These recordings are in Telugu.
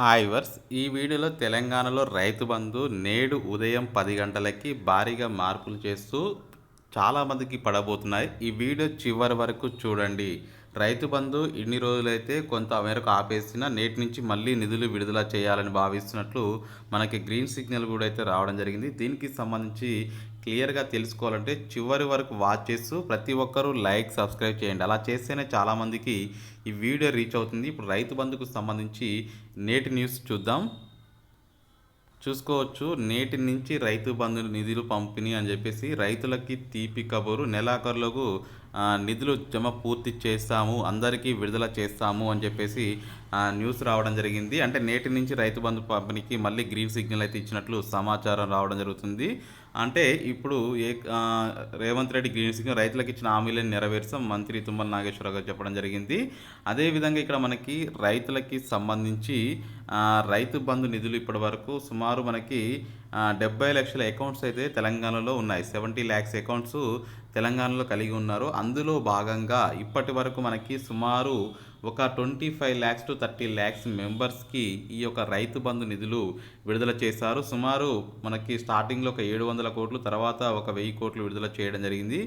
హాయ్ వర్స్ ఈ వీడియోలో తెలంగాణలో రైతు బంధు నేడు ఉదయం 10 గంటలకి భారీగా మార్పులు చేస్తూ చాలామందికి పడబోతున్నాయి. ఈ వీడియో చివరి వరకు చూడండి. రైతు బంధు ఇన్ని రోజులైతే కొంత మేరకు ఆపేసిన నేటి నుంచి మళ్ళీ నిధులు విడుదల చేయాలని భావిస్తున్నట్లు మనకి గ్రీన్ సిగ్నల్ కూడా అయితే రావడం జరిగింది. దీనికి సంబంధించి క్లియర్గా తెలుసుకోవాలంటే చివరి వరకు వాచ్ చేస్తూ ప్రతి ఒక్కరూ లైక్ సబ్స్క్రైబ్ చేయండి. అలా చేస్తేనే చాలామందికి ఈ వీడియో రీచ్ అవుతుంది. ఇప్పుడు రైతు బంధుకు సంబంధించి నేటి న్యూస్ చూద్దాం. చూసుకోవచ్చు, నేటి నుంచి రైతు బంధు నిధులు పంపిణీ అని చెప్పేసి రైతులకి తీపి కబురు. నెలాఖరులోపు నిధులు జమ పూర్తి చేస్తాము, అందరికీ విడుదల చేస్తాము అని చెప్పేసి న్యూస్ రావడం జరిగింది. అంటే నేటి నుంచి రైతు బంధు పంపిణీకి మళ్ళీ గ్రీన్ సిగ్నల్ అయితే ఇచ్చినట్లు సమాచారం రావడం జరుగుతుంది. అంటే ఇప్పుడు రేవంత్ రెడ్డి గ్రీన్ సిగ్నల్, రైతులకు ఇచ్చిన హామీలను నెరవేర్చాం మంత్రి తుమ్మల నాగేశ్వరరావు గారు చెప్పడం జరిగింది. అదేవిధంగా ఇక్కడ మనకి రైతులకి సంబంధించి రైతు బంధు నిధులు ఇప్పటి వరకు సుమారు మనకి 70 లక్షల అకౌంట్స్ అయితే తెలంగాణలో ఉన్నాయి. 70 ల్యాక్స్ అకౌంట్స్ తెలంగాణలో కలిగి ఉన్నారు. అందులో భాగంగా ఇప్పటి వరకు మనకి సుమారు ఒక 25 ల్యాక్స్ టు 30 ల్యాక్స్ మెంబర్స్కి ఈ యొక్క రైతు బంధు నిధులు విడుదల చేశారు. సుమారు మనకి స్టార్టింగ్లో ఒక 700 కోట్లు, తర్వాత ఒక 1000 కోట్లు విడుదల చేయడం జరిగింది.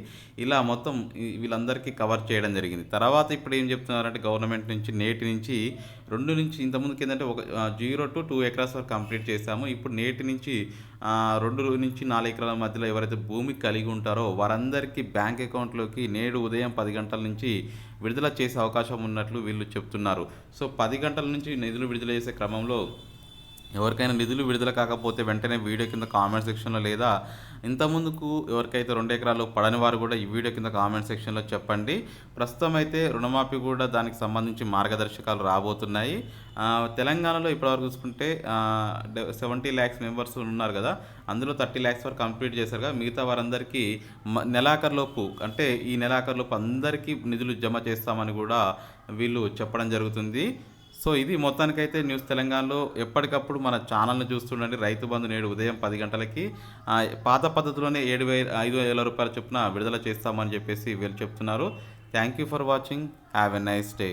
ఇలా మొత్తం వీళ్ళందరికీ కవర్ చేయడం జరిగింది. తర్వాత ఇప్పుడు ఏం చెప్తున్నారంటే గవర్నమెంట్ నుంచి నేటి నుంచి 2 నుంచి ఇంతకుముందుకి ఏంటంటే ఒక 0 to 2 ఎకరాస్ వరకు కంప్లీట్ చేశాము. ఇప్పుడు నేటి నుంచి 2 నుంచి 4 ఎకరాల మధ్యలో ఎవరైతే భూమి కలిగి ఉంటారో వారందరికీ బ్యాంక్ అకౌంట్లోకి నేడు ఉదయం 10 గంటల నుంచి విడుదల చేసే అవకాశం ఉన్నట్లు వీళ్ళు చెప్తున్నారు. సో 10 గంటల నుంచి నిధులు విడుదల చేసే క్రమంలో ఎవరికైనా నిధులు విడుదల కాకపోతే వెంటనే వీడియో కింద కామెంట్ సెక్షన్లో, లేదా ఇంతకుముందుకు ఎవరికైతే 2 ఎకరాలు పడని వారు కూడా ఈ వీడియో కింద కామెంట్ సెక్షన్లో చెప్పండి. ప్రస్తుతం అయితే రుణమాఫీ కూడా దానికి సంబంధించి మార్గదర్శకాలు రాబోతున్నాయి. తెలంగాణలో ఇప్పటివరకు చూసుకుంటే 70 ల్యాక్స్ మెంబర్స్ ఉన్నారు కదా, అందులో 30 ల్యాక్స్ వరకు కంప్లీట్ చేశారు కదా. మిగతా వారందరికీ నెలాఖరులోపు, అంటే ఈ నెలాఖరులోపు అందరికీ నిధులు జమ చేస్తామని కూడా వీళ్ళు చెప్పడం జరుగుతుంది. సో ఇది మొత్తానికైతే న్యూస్. తెలంగాణలో ఎప్పటికప్పుడు మన ఛానల్ని చూస్తుండండి. రైతు బంధు నేడు ఉదయం 10 గంటలకి పాత పద్ధతిలోనే 5,000 రూపాయల చొప్పున విడుదల చేస్తామని చెప్పేసి వీళ్ళు చెప్తున్నారు. Thank you for watching. Have a nice day.